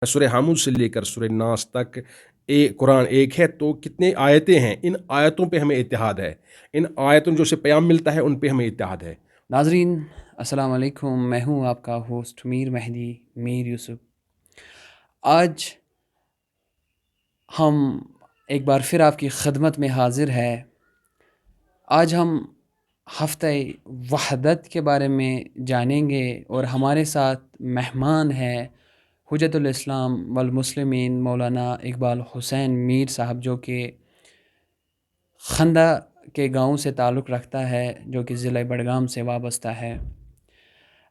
سورہ حامد سے لے کر سورہ ناس تک قرآن ایک ہے، تو کتنے آیتیں ہیں؟ ان آیتوں پہ ہمیں اتحاد ہے، ان آیتوں جو سے پیام ملتا ہے ان پہ ہمیں اتحاد ہے۔ ناظرین السلام علیکم، میں ہوں آپ کا ہوسٹ میر مہدی میر یوسف۔ آج ہم ایک بار پھر آپ کی خدمت میں حاضر ہے۔ آج ہم ہفتہ وحدت کے بارے میں جانیں گے اور ہمارے ساتھ مہمان ہے حجت الاسلام والمسلمین مولانا اقبال حسین میر صاحب، جو کہ خندہ کے گاؤں سے تعلق رکھتا ہے، جو کہ ضلع بڈگام سے وابستہ ہے۔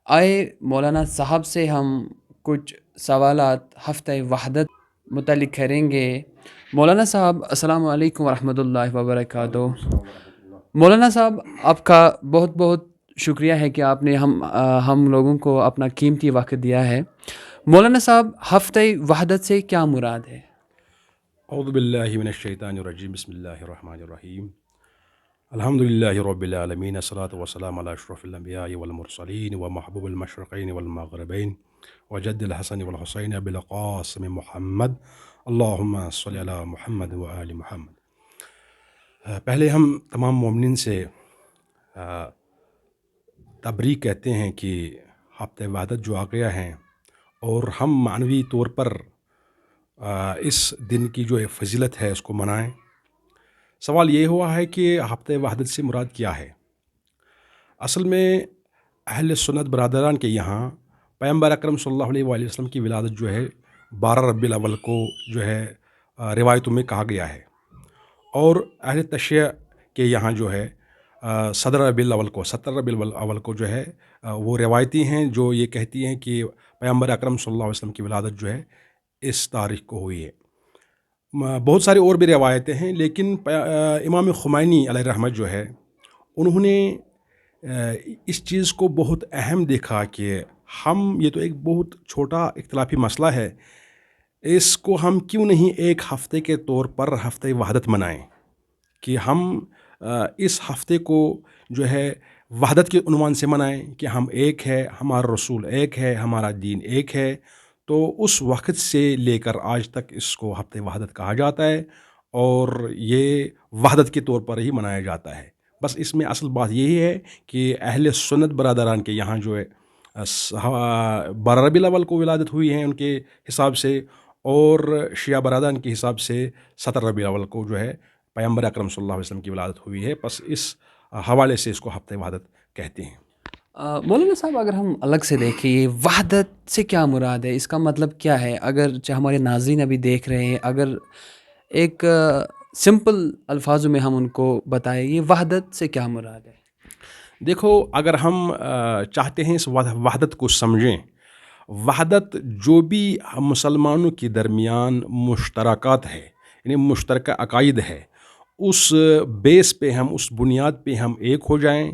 آئے مولانا صاحب سے ہم کچھ سوالات ہفتہ وحدت متعلق کریں گے۔ مولانا صاحب السلام علیکم ورحمۃ اللہ وبرکاتہ۔ مولانا صاحب، آپ کا بہت بہت شکریہ ہے کہ آپ نے ہم لوگوں کو اپنا قیمتی وقت دیا ہے۔ مولانا صاحب، ہفتہ وحدت سے کیا مراد ہے؟ اعوذ باللہ من الشیطان الرجیم، بسم اللہ الرحمن الرحیم، الحمد للہ رب العالمین، الصلاۃ والسلام علی اشرف الانبیاء والمرسلین ومحبوب المشرقین والمغربین وجد الحسن والحسین ابی القاسم محمد، اللہم صلی علی محمد وآل محمد۔ پہلے ہم تمام مومنین سے تبریک کہتے ہیں کہ ہفتہ وحدت جو آ گیا ہے، اور ہم معنوی طور پر اس دن کی جو فضیلت ہے اس کو منائیں۔ سوال یہ ہوا ہے کہ ہفتہ وحدت سے مراد کیا ہے؟ اصل میں اہل سنت برادران کے یہاں پیغمبر اکرم صلی اللہ علیہ وآلہ وسلم کی ولادت جو ہے 12 ربیع الاول کو جو ہے روایتوں میں کہا گیا ہے، اور اہل تشیع کے یہاں جو ہے 17 ربیع الاول کو 17 ربیع الاول کو جو ہے وہ روایتی ہیں جو یہ کہتی ہیں کہ پیغمبر اکرم صلی اللہ علیہ وسلم کی ولادت جو ہے اس تاریخ کو ہوئی ہے۔ بہت ساری اور بھی روایتیں ہیں، لیکن امام خمینی علیہ رحمت جو ہے انہوں نے اس چیز کو بہت اہم دیکھا کہ یہ تو ایک بہت چھوٹا اختلافی مسئلہ ہے، اس کو ہم کیوں نہیں ایک ہفتے کے طور پر ہفتہ وحدت منائیں، کہ ہم اس ہفتے کو جو ہے وحدت کے عنوان سے منائیں کہ ہم ایک ہے، ہمارا رسول ایک ہے، ہمارا دین ایک ہے۔ تو اس وقت سے لے کر آج تک اس کو ہفتہ وحدت کہا جاتا ہے، اور یہ وحدت کے طور پر ہی منایا جاتا ہے۔ بس اس میں اصل بات یہی ہے کہ اہل سنت برادران کے یہاں جو ہے 12 ربیع الاول کو ولادت ہوئی ہے ان کے حساب سے، اور شیعہ برادران کے حساب سے 17 ربیع الاول کو جو ہے پیغمبر اکرم صلی اللہ علیہ وسلم کی ولادت ہوئی ہے۔ بس اس حوالے سے اس کو ہفتہ وحدت کہتے ہیں۔ مولانا صاحب، اگر ہم الگ سے دیکھیں یہ وحدت سے کیا مراد ہے، اس کا مطلب کیا ہے؟ اگر ہمارے ناظرین ابھی دیکھ رہے ہیں، اگر ایک سمپل الفاظوں میں ہم ان کو بتائیں یہ وحدت سے کیا مراد ہے؟ دیکھو، اگر ہم چاہتے ہیں اس وحدت کو سمجھیں، وحدت جو بھی مسلمانوں کے درمیان مشترکات ہے، یعنی مشترکہ عقائد ہے، اس بیس پہ ہم، اس بنیاد پہ ہم ایک ہو جائیں،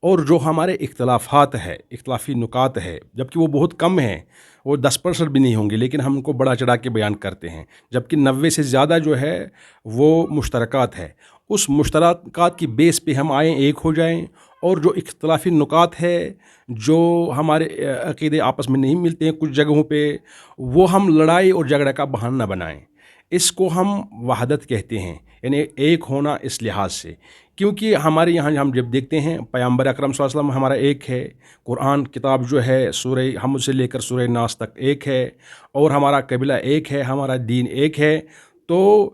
اور جو ہمارے اختلافات ہے، اختلافی نکات ہے، جبکہ وہ بہت کم ہیں، وہ 10% بھی نہیں ہوں گے، لیکن ہم ان کو بڑا چڑھا کے بیان کرتے ہیں، جبکہ 90 سے زیادہ جو ہے وہ مشترکات ہے۔ اس مشترکات کی بیس پہ ہم آئیں، ایک ہو جائیں، اور جو اختلافی نکات ہے، جو ہمارے عقیدے آپس میں نہیں ملتے ہیں کچھ جگہوں پہ، وہ ہم لڑائی اور جھگڑے کا بہانہ نہ بنائیں۔ اس کو ہم وحدت کہتے ہیں، یعنی ایک ہونا اس لحاظ سے، کیونکہ ہمارے یہاں ہم جب دیکھتے ہیں پیغمبر اکرم صلی اللہ علیہ وسلم ہمارا ایک ہے، قرآن کتاب جو ہے سورہ حمد سے لے کر سورہ ناس تک ایک ہے، اور ہمارا قبلہ ایک ہے، ہمارا دین ایک ہے، تو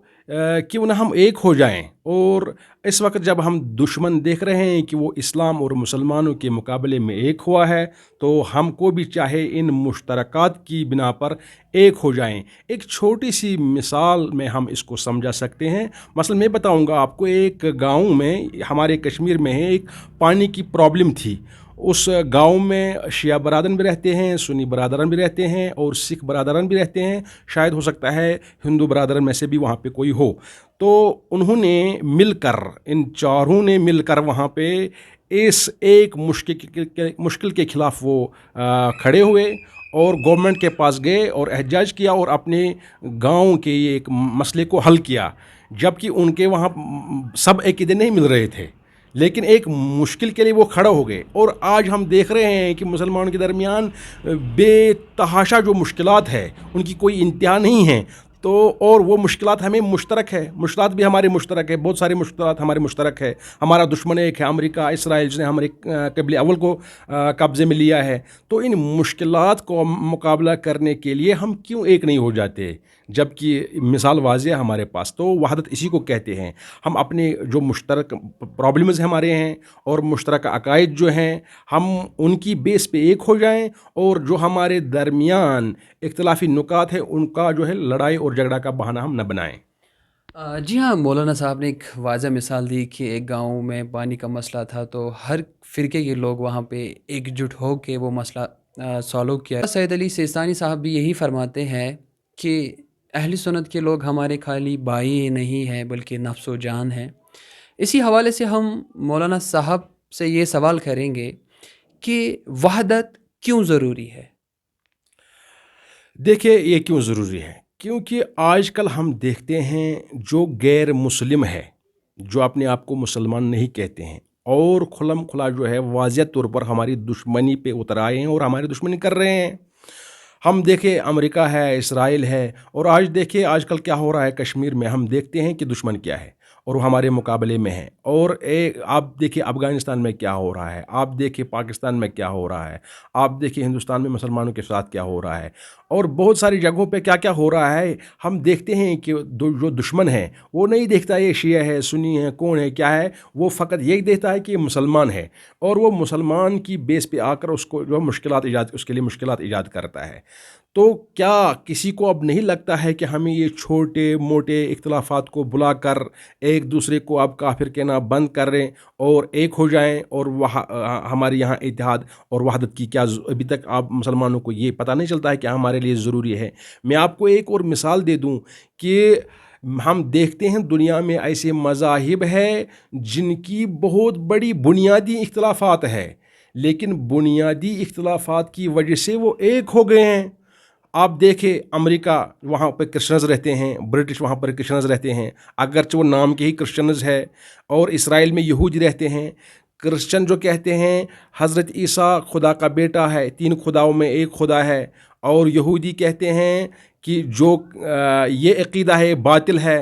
کیوں نہ ہم ایک ہو جائیں۔ اور اس وقت جب ہم دشمن دیکھ رہے ہیں کہ وہ اسلام اور مسلمانوں کے مقابلے میں ایک ہوا ہے، تو ہم کو بھی چاہے ان مشترکات کی بنا پر ایک ہو جائیں۔ ایک چھوٹی سی مثال میں ہم اس کو سمجھا سکتے ہیں۔ مثلا میں بتاؤں گا آپ کو، ایک گاؤں میں ہمارے کشمیر میں ہے، ایک پانی کی پرابلم تھی۔ اس گاؤں میں شیعہ برادران بھی رہتے ہیں، سنی برادران بھی رہتے ہیں، اور سکھ برادران بھی رہتے ہیں، شاید ہو سکتا ہے ہندو برادران میں سے بھی وہاں پہ کوئی ہو۔ تو انہوں نے مل کر، ان چاروں نے مل کر وہاں پہ اس ایک مشکل کے خلاف وہ کھڑے ہوئے، اور گورنمنٹ کے پاس گئے اور احتجاج کیا، اور اپنے گاؤں کے ایک مسئلے کو حل کیا، جبکہ ان کے وہاں سب عقیدے نہیں مل رہے تھے، لیکن ایک مشکل کے لیے وہ کھڑا ہو گئے. اور آج ہم دیکھ رہے ہیں کہ مسلمانوں کے درمیان بے تحاشا جو مشکلات ہے ان کی کوئی انتہا نہیں ہے. تو اور وہ مشکلات ہمیں مشترک ہے, مشکلات بھی ہمارے مشترک ہے, بہت ساری مشکلات ہمارے مشترک ہے. ہمارا دشمن ایک ہے امریکہ, اسرائیل, جس نے ہمارے قبل اول کو قبضے میں لیا ہے. تو ان مشکلات کو مقابلہ کرنے کے لیے ہم کیوں ایک نہیں ہو جاتے, جب کہ مثال واضح ہے ہمارے پاس. تو وحدت اسی کو کہتے ہیں. ہم اپنے جو مشترک پرابلمز ہمارے ہیں اور مشترکہ عقائد جو ہیں, ہم ان کی بیس پہ ایک ہو جائیں, اور جو ہمارے درمیان اختلافی نکات ہیں ان کا جو ہے لڑائی اور جھگڑا کا بہانہ ہم نہ بنائیں. جی ہاں، مولانا صاحب نے ایک واضح مثال دی کہ ایک گاؤں میں پانی کا مسئلہ تھا تو ہر فرقے کے لوگ وہاں پہ ایک جٹ ہو کے وہ مسئلہ سالو کیا. سید علی سیستانی صاحب بھی یہی فرماتے ہیں کہ اہل سنت کے لوگ ہمارے خالی بھائی نہیں ہیں بلکہ نفس و جان ہیں. اسی حوالے سے ہم مولانا صاحب سے یہ سوال کریں گے کہ وحدت کیوں ضروری ہے؟ دیکھیں, یہ کیوں ضروری ہے؟ کیونکہ آج کل ہم دیکھتے ہیں جو غیر مسلم ہے, جو اپنے آپ کو مسلمان نہیں کہتے ہیں, اور کھلم کھلا جو ہے واضح طور پر ہماری دشمنی پہ اتر آئے ہیں اور ہماری دشمنی کر رہے ہیں. ہم دیکھیں امریکہ ہے, اسرائیل ہے, اور آج دیکھیں آج کل کیا ہو رہا ہے کشمیر میں. ہم دیکھتے ہیں کہ دشمن کیا ہے اور وہ ہمارے مقابلے میں ہے. اور آپ دیکھیں افغانستان میں کیا ہو رہا ہے, آپ دیکھیں پاکستان میں کیا ہو رہا ہے, آپ دیکھیں ہندوستان میں مسلمانوں کے ساتھ کیا ہو رہا ہے, اور بہت ساری جگہوں پہ کیا کیا ہو رہا ہے. ہم دیکھتے ہیں کہ جو دشمن ہے وہ نہیں دیکھتا یہ شیعہ ہے, سنی ہے, کون ہے, کیا ہے. وہ فقط یہی دیکھتا ہے کہ یہ مسلمان ہے, اور وہ مسلمان کی بیس پہ آ کر اس کو جو اس کے لیے مشکلات ایجاد کرتا ہے. تو کیا کسی کو اب نہیں لگتا ہے کہ ہمیں یہ چھوٹے موٹے اختلافات کو بلا کر ایک دوسرے کو اب کافر کہنا بند کریں اور ایک ہو جائیں, اور ہمارے یہاں اتحاد اور وحدت کی کیا ابھی تک آپ مسلمانوں کو یہ پتہ نہیں چلتا ہے کہ ہمارے لیے ضروری ہے؟ میں آپ کو ایک اور مثال دے دوں کہ ہم دیکھتے ہیں دنیا میں ایسے مذاہب ہیں جن کی بہت بڑی بنیادی اختلافات ہے, لیکن بنیادی اختلافات کی وجہ سے وہ ایک ہو گئے ہیں. آپ دیکھیں امریکہ, وہاں پہ کرسچنز رہتے ہیں, برٹش وہاں پر کرسچنز رہتے ہیں اگرچہ وہ نام کے ہی کرسچنز ہے, اور اسرائیل میں یہودی رہتے ہیں. کرسچن جو کہتے ہیں حضرت عیسیٰ خدا کا بیٹا ہے, 3 خداؤں میں ایک خدا ہے, اور یہودی کہتے ہیں کہ جو یہ عقیدہ ہے باطل ہے,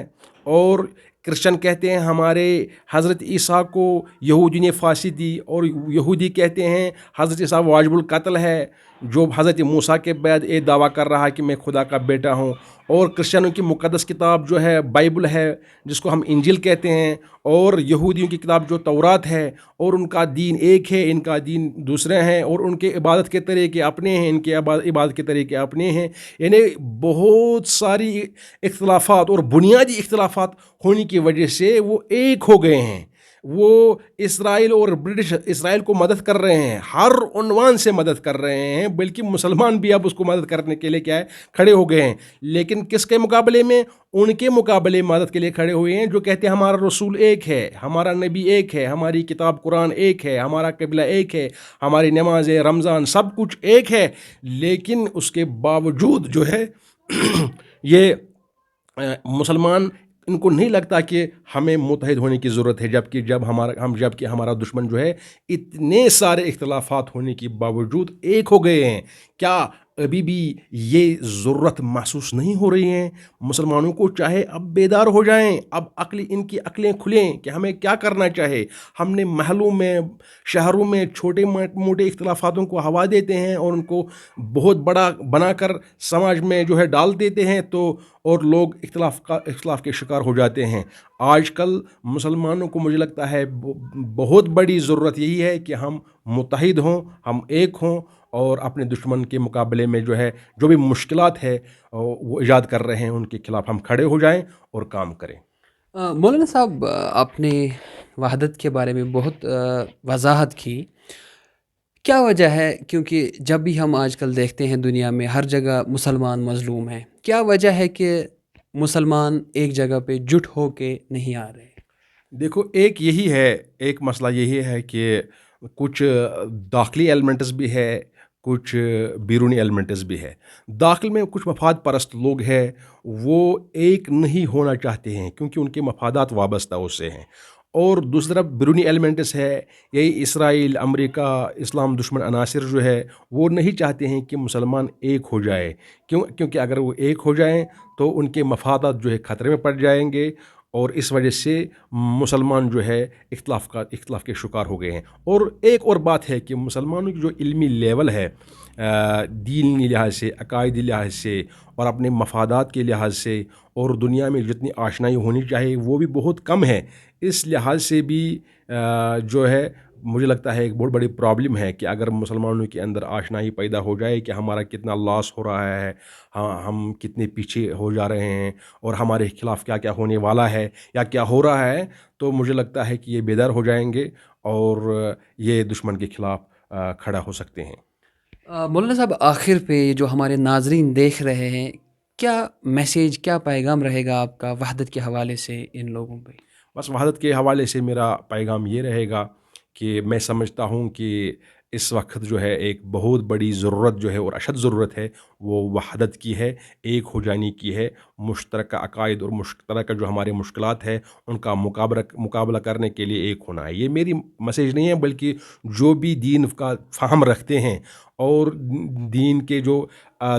اور کرسچن کہتے ہیں ہمارے حضرت عیسیٰ کو یہودی نے پھانسی دی, اور یہودی کہتے ہیں حضرت عیسیٰ واجب القتل ہے, جو حضرت موسیٰ کے بعد یہ دعویٰ کر رہا ہے کہ میں خدا کا بیٹا ہوں. اور کرسچنوں کی مقدس کتاب جو ہے بائبل ہے, جس کو ہم انجیل کہتے ہیں, اور یہودیوں کی کتاب جو تورات ہے, اور ان کا دین ایک ہے, ان کا دین دوسرے ہیں, اور ان کے عبادت کے طریقے اپنے ہیں, ان کے عبادت کے طریقے اپنے ہیں. یعنی بہت ساری اختلافات اور بنیادی اختلافات ہونے کی وجہ سے وہ ایک ہو گئے ہیں. وہ اسرائیل اور برٹش اسرائیل کو مدد کر رہے ہیں, ہر عنوان سے مدد کر رہے ہیں, بلکہ مسلمان بھی اب اس کو مدد کرنے کے لیے کیا ہے کھڑے ہو گئے ہیں. لیکن کس کے مقابلے میں؟ ان کے مقابلے مدد کے لیے کھڑے ہوئے ہیں جو کہتے ہیں ہمارا رسول ایک ہے, ہمارا نبی ایک ہے, ہماری کتاب قرآن ایک ہے, ہمارا قبلہ ایک ہے, ہماری نماز رمضان سب کچھ ایک ہے. لیکن اس کے باوجود جو ہے یہ مسلمان, ان کو نہیں لگتا کہ ہمیں متحد ہونے کی ضرورت ہے, جبکہ ہمارا دشمن جو ہے اتنے سارے اختلافات ہونے کے باوجود ایک ہو گئے ہیں. کیا ابھی بھی یہ ضرورت محسوس نہیں ہو رہی ہیں مسلمانوں کو؟ چاہے اب بیدار ہو جائیں, اب ان کی عقلیں کھلیں کہ ہمیں کیا کرنا چاہے. ہم نے محلوں میں, شہروں میں چھوٹے موٹے اختلافاتوں کو ہوا دیتے ہیں اور ان کو بہت بڑا بنا کر سماج میں جو ہے ڈال دیتے ہیں, تو اور لوگ اختلاف کے شکار ہو جاتے ہیں. آج کل مسلمانوں کو مجھے لگتا ہے بہت بڑی ضرورت یہی ہے کہ ہم متحد ہوں, ہم ایک ہوں, اور اپنے دشمن کے مقابلے میں جو ہے جو بھی مشکلات ہے وہ ایجاد کر رہے ہیں ان کے خلاف ہم کھڑے ہو جائیں اور کام کریں. مولانا صاحب، آپ نے وحدت کے بارے میں بہت وضاحت کی. کیا وجہ ہے؟ کیونکہ جب بھی ہم آج کل دیکھتے ہیں دنیا میں ہر جگہ مسلمان مظلوم ہیں. کیا وجہ ہے کہ مسلمان ایک جگہ پہ جٹ ہو کے نہیں آ رہے؟ دیکھو, ایک مسئلہ یہی ہے کہ کچھ داخلی ایلیمنٹس بھی ہے, کچھ بیرونی ایلیمنٹس بھی ہے. داخل میں کچھ مفاد پرست لوگ ہیں, وہ ایک نہیں ہونا چاہتے ہیں کیونکہ ان کے مفادات وابستہ اس سے ہیں, اور دوسری طرف بیرونی ایلیمنٹس ہے، یہی اسرائیل، امریکہ، اسلام دشمن عناصر جو ہے وہ نہیں چاہتے ہیں کہ مسلمان ایک ہو جائے، کیونکہ اگر وہ ایک ہو جائیں تو ان کے مفادات جو ہے خطرے میں پڑ جائیں گے، اور اس وجہ سے مسلمان جو ہے اختلاف کے شکار ہو گئے ہیں۔ اور ایک اور بات ہے کہ مسلمانوں کی جو علمی لیول ہے دینی لحاظ سے، عقائدی لحاظ سے، اور اپنے مفادات کے لحاظ سے، اور دنیا میں جتنی آشنائی ہونی چاہیے وہ بھی بہت کم ہے۔ اس لحاظ سے بھی جو ہے مجھے لگتا ہے ایک بہت بڑی پرابلم ہے کہ اگر مسلمانوں کے اندر آشنائی پیدا ہو جائے کہ ہمارا کتنا لاس ہو رہا ہے، ہم کتنے پیچھے ہو جا رہے ہیں، اور ہمارے خلاف کیا کیا ہونے والا ہے یا کیا ہو رہا ہے، تو مجھے لگتا ہے کہ یہ بیدار ہو جائیں گے اور یہ دشمن کے خلاف کھڑا ہو سکتے ہیں۔ مولانا صاحب، آخر پہ جو ہمارے ناظرین دیکھ رہے ہیں، کیا میسیج، کیا پیغام رہے گا آپ کا وحدت کے حوالے سے ان لوگوں پہ؟ بس وحدت کے حوالے سے میرا پیغام یہ رہے گا کہ میں سمجھتا ہوں کہ اس وقت جو ہے ایک بہت بڑی ضرورت جو ہے اور اشد ضرورت ہے وہ وحدت کی ہے، ایک ہو جانے کی ہے، مشترکہ عقائد اور مشترکہ جو ہمارے مشکلات ہے ان کا مقابلہ کرنے کے لیے ایک ہونا ہے۔ یہ میری میسیج نہیں ہے، بلکہ جو بھی دین کا فہم رکھتے ہیں اور دین کے جو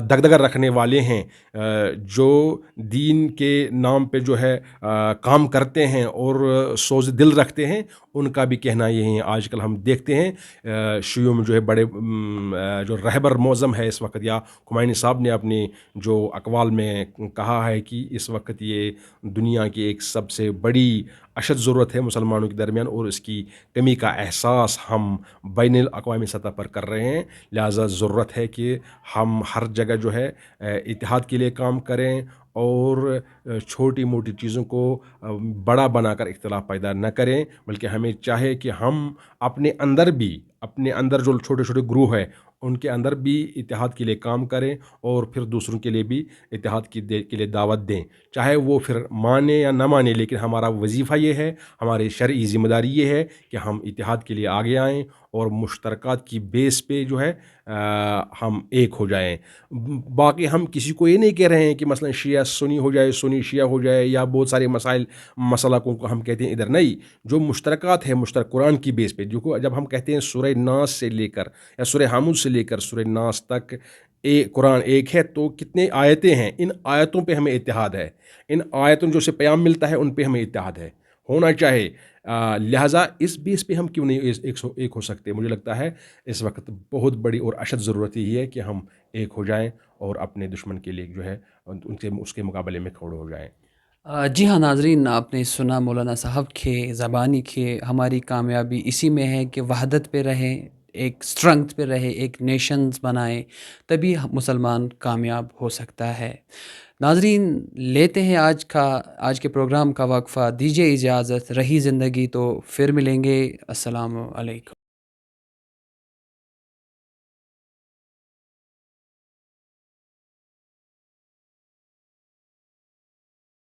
دغدغہ رکھنے والے ہیں، جو دین کے نام پہ جو ہے کام کرتے ہیں اور سوز دل رکھتے ہیں، ان کا بھی کہنا یہ ہے۔ آج کل ہم دیکھتے ہیں شیعوں میں جو ہے بڑے جو رہبر معظم ہے اس وقت، یا خمینی صاحب نے اپنی جو اقوال میں کہا ہے کہ اس وقت یہ دنیا کی ایک سب سے بڑی اشد ضرورت ہے مسلمانوں کے درمیان، اور اس کی کمی کا احساس ہم بین الاقوامی سطح پر کر رہے ہیں۔ لہٰذا ضرورت ہے کہ ہم ہر جگہ جو ہے اتحاد کے لیے کام کریں، اور چھوٹی موٹی چیزوں کو بڑا بنا کر اختلاف پیدا نہ کریں، بلکہ ہمیں چاہے کہ ہم اپنے اندر جو چھوٹے چھوٹے گروہ ہیں ان کے اندر بھی اتحاد کے لیے کام کریں، اور پھر دوسروں کے لیے بھی اتحاد کے لیے دعوت دیں، چاہے وہ پھر مانے یا نہ مانے، لیکن ہمارا وظیفہ یہ ہے، ہماری شرعی ذمہ داری یہ ہے کہ ہم اتحاد کے لیے آگے آئیں اور مشترکات کی بیس پہ جو ہے ہم ایک ہو جائیں۔ باقی ہم کسی کو یہ نہیں کہہ رہے ہیں کہ مثلا شیعہ سنی ہو جائے، سنی شیعہ ہو جائے، یا بہت سارے مسلکوں کو ہم کہتے ہیں ادھر نہیں۔ جو مشترکات ہیں مشترک قرآن کی بیس پہ، جب ہم کہتے ہیں سورہ ناس سے لے کر یا سورہ حامد سے لے کر سورہ ناس تک قرآن ایک ہے، تو کتنے آیتیں ہیں، ان آیتوں پہ ہمیں اتحاد ہے، ان آیتوں جو سے پیام ملتا ہے ان پہ ہمیں اتحاد ہے، ہونا چاہے۔ لہٰذا اس بیس پہ ہم کیوں نہیں ایک ہو سکتے؟ مجھے لگتا ہے اس وقت بہت بڑی اور اشد ضرورت یہ ہے کہ ہم ایک ہو جائیں اور اپنے دشمن کے لیے جو ہے اس کے مقابلے میں کھڑے ہو جائیں۔ جی ہاں ناظرین، آپ نے سنا مولانا صاحب کے زبانی کے، ہماری کامیابی اسی میں ہے کہ وحدت پہ رہیں، ایک اسٹرنگتھ پہ رہے، ایک نیشنز بنائیں، تبھی مسلمان کامیاب ہو سکتا ہے۔ ناظرین، لیتے ہیں آج کے پروگرام کا وقفہ، دیجیے اجازت، رہی زندگی تو پھر ملیں گے۔ السلام علیکم۔